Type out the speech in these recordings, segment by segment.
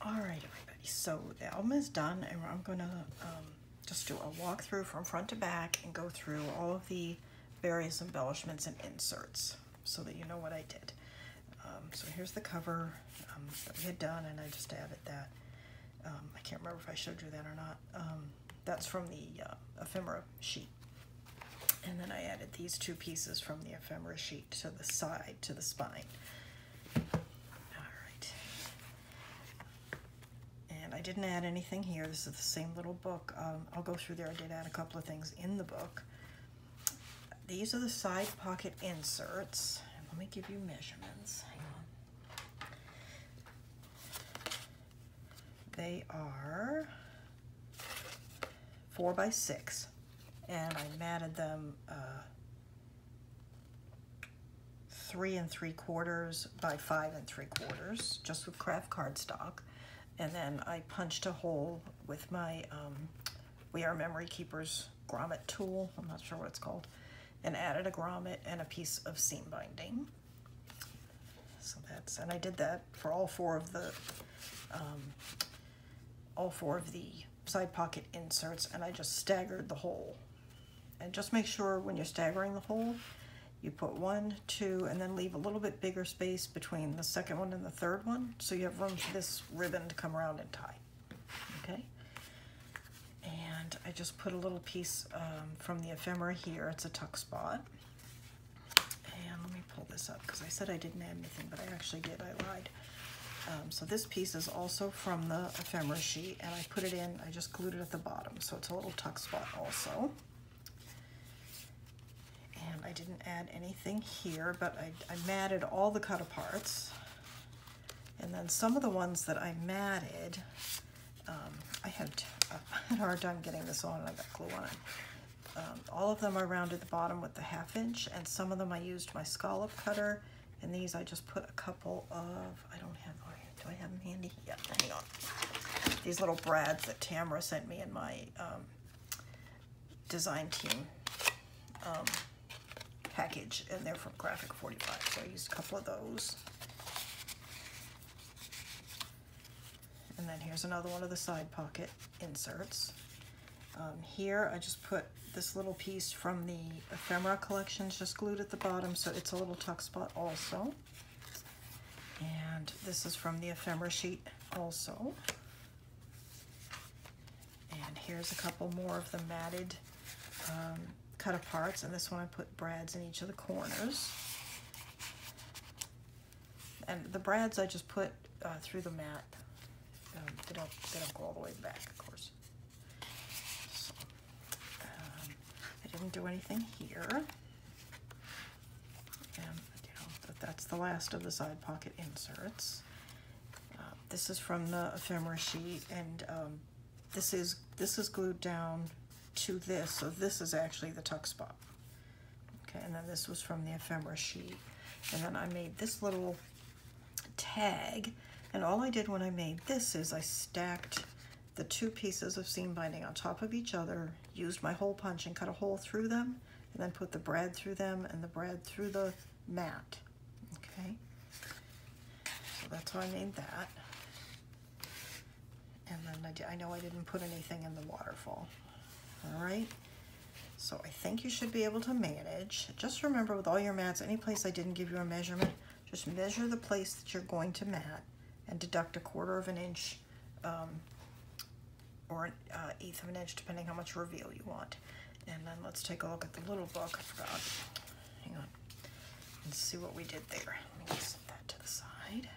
All right, everybody, so the album is done, and I'm going to just do a walkthrough from front to back and go through all of the various embellishments and inserts so that you know what I did. So here's the cover that we had done, and I just added that. I can't remember if I showed you that or not. That's from the ephemera sheet. And then I added these two pieces from the ephemera sheet to the side, to the spine. I didn't add anything here. This is the same little book. I'll go through there. I did add a couple of things in the book. These are the side pocket inserts. And let me give you measurements. Hang on. They are 4 by 6, and I matted them 3 3/4 by 5 3/4, just with craft cardstock. And then I punched a hole with my We Are Memory Keepers grommet tool, I'm not sure what it's called, and added a grommet and a piece of seam binding. So that's, and I did that for all four of the side pocket inserts, and I just staggered the hole. And just make sure when you're staggering the hole, you put 1, 2, and then leave a little bit bigger space between the second one and the third one, so you have room for this ribbon to come around and tie. Okay? And I just put a little piece from the ephemera here. It's a tuck spot. And let me pull this up, because I said I didn't add anything, but I actually did. I lied. So this piece is also from the ephemera sheet, and I put it in, I just glued it at the bottom, so it's a little tuck spot also. And I didn't add anything here, but I matted all the cut aparts. And then some of the ones that I matted, I had a hard time getting this on, and I got glue on it. All of them I rounded the bottom with the 1/2 inch, and some of them I used my scallop cutter, and these I just put a couple of, I don't have, do I have them handy? Yeah, hang on. These little brads that Tamara sent me in my design team package, and they're from Graphic 45, so I used a couple of those. And then here's another one of the side pocket inserts. Here I just put this little piece from the ephemera collections, just glued at the bottom, so it's a little tuck spot also. And this is from the ephemera sheet also. And here's a couple more of the matted cut aparts, and this one I put brads in each of the corners. And the brads I just put through the mat. They don't go all the way back, of course. So, I didn't do anything here. And that's the last of the side pocket inserts. This is from the ephemera sheet, and this is glued down to this, so this is actually the tuck spot. Okay, and then this was from the ephemera sheet, and then I made this little tag, and all I did when I made this is I stacked the 2 pieces of seam binding on top of each other, used my hole punch and cut a hole through them, and then put the brad through them and the brad through the mat. Okay, so that's how I made that. And then I know I didn't put anything in the waterfall. All right, so I think you should be able to manage. Just remember, with all your mats, any place I didn't give you a measurement, just measure the place that you're going to mat and deduct 1/4 inch or 1/8 of an inch, depending how much reveal you want. And then let's take a look at the little book. I forgot. Hang on. Let's see what we did there. Let me just set that to the side.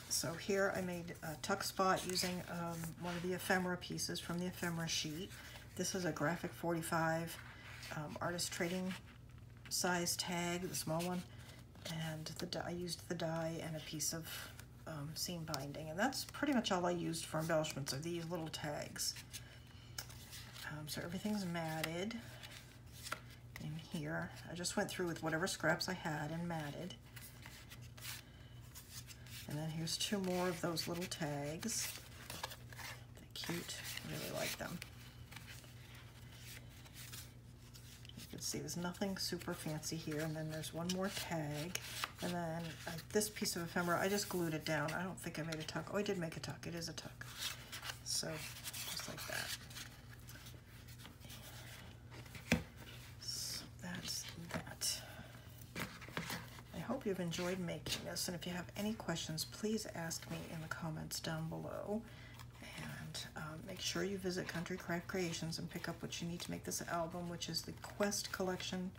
So here I made a tuck spot using one of the ephemera pieces from the ephemera sheet. This is a Graphic 45 artist trading size tag, the small one, and I used the die and a piece of seam binding, and that's pretty much all I used for embellishments of these little tags. So everything's matted in here. I just went through with whatever scraps I had and matted. And then here's 2 more of those little tags. They're cute. I really like them. Let's see, there's nothing super fancy here, and then there's one more tag, and then this piece of ephemera, I just glued it down. I don't think I made a tuck. Oh, I did make a tuck. It is a tuck. So, just like that. So that's that. I hope you've enjoyed making this, and if you have any questions, please ask me in the comments down below. Make sure you visit Country Craft Creations and pick up what you need to make this album, which is the Quest collection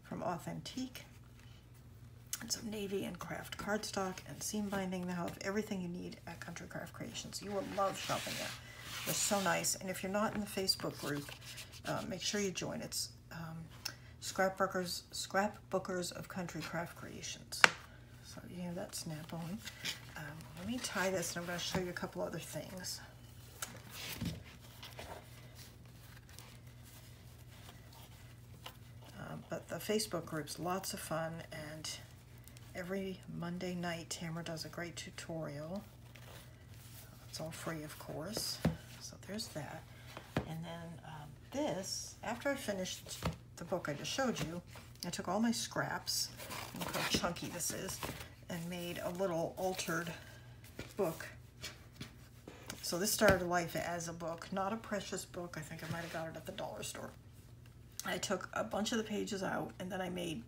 from Authentique. It's a navy and craft cardstock and seam binding. They have everything you need at Country Craft Creations. You will love shopping there. They're so nice. And if you're not in the Facebook group, make sure you join. It's Scrapbookers of Country Craft Creations. So you have that snap on. Let me tie this, and I'm going to show you a couple other things. But the Facebook group's lots of fun, and every Monday night Tamara does a great tutorial. It's all free, of course. So there's that. And then this, after I finished the book I just showed you, I took all my scraps, look how chunky this is, and made a little altered book. So this started life as a book, not a precious book. I think I might have got it at the dollar store. I took a bunch of the pages out, and then I made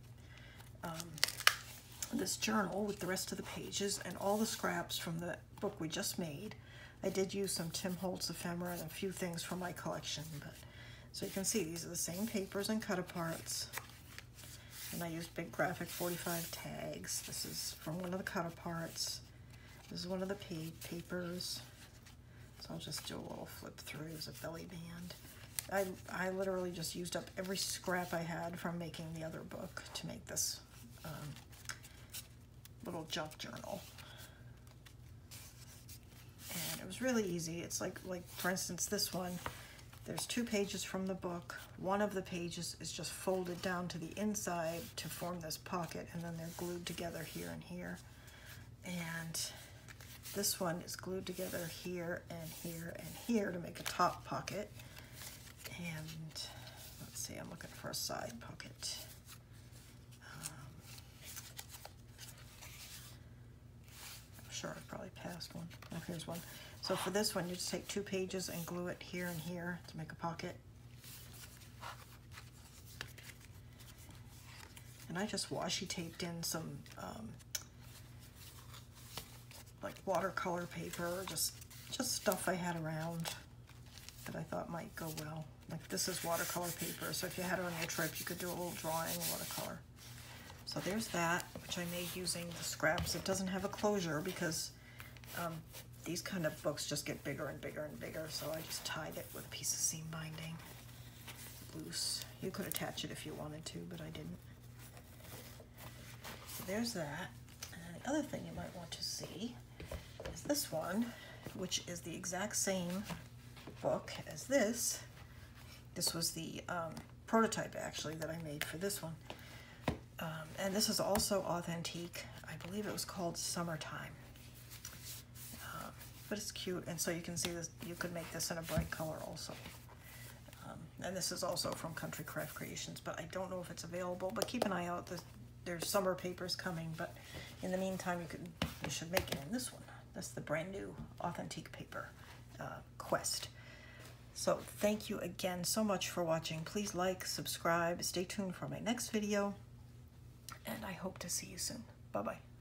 this journal with the rest of the pages and all the scraps from the book we just made. I did use some Tim Holtz ephemera and a few things from my collection, but so you can see these are the same papers and cut-aparts. And I used big graphic 45 tags. This is from one of the cut-aparts. This is one of the papers. So I'll just do a little flip through as a belly band. I literally just used up every scrap I had from making the other book to make this little junk journal. And it was really easy. It's like for instance, this one, there's 2 pages from the book. One of the pages is just folded down to the inside to form this pocket, and then they're glued together here and here. And this one is glued together here and here and here to make a top pocket. And let's see, I'm looking for a side pocket. I'm sure I probably passed one. Oh, here's one. So for this one, you just take 2 pages and glue it here and here to make a pocket. And I just washi taped in some like watercolor paper, or just stuff I had around that I thought might go well. Like this is watercolor paper, so if you had it on your trip, you could do a little drawing watercolor. So there's that, which I made using the scraps. It doesn't have a closure because these kind of books just get bigger and bigger and bigger, so I just tied it with a piece of seam binding loose. You could attach it if you wanted to, but I didn't. So there's that. And the other thing you might want to see is this one, which is the exact same book as this. This was the prototype actually that I made for this one. And this is also Authentique. I believe it was called Summertime. But it's cute, and so you can see this, you could make this in a bright color also. And this is also from Country Craft Creations, but I don't know if it's available, but keep an eye out. There's summer papers coming, but in the meantime, you should make it in this one. That's the brand new Authentique paper, Quest. So thank you again so much for watching. Please like, subscribe, stay tuned for my next video, and I hope to see you soon. Bye-bye.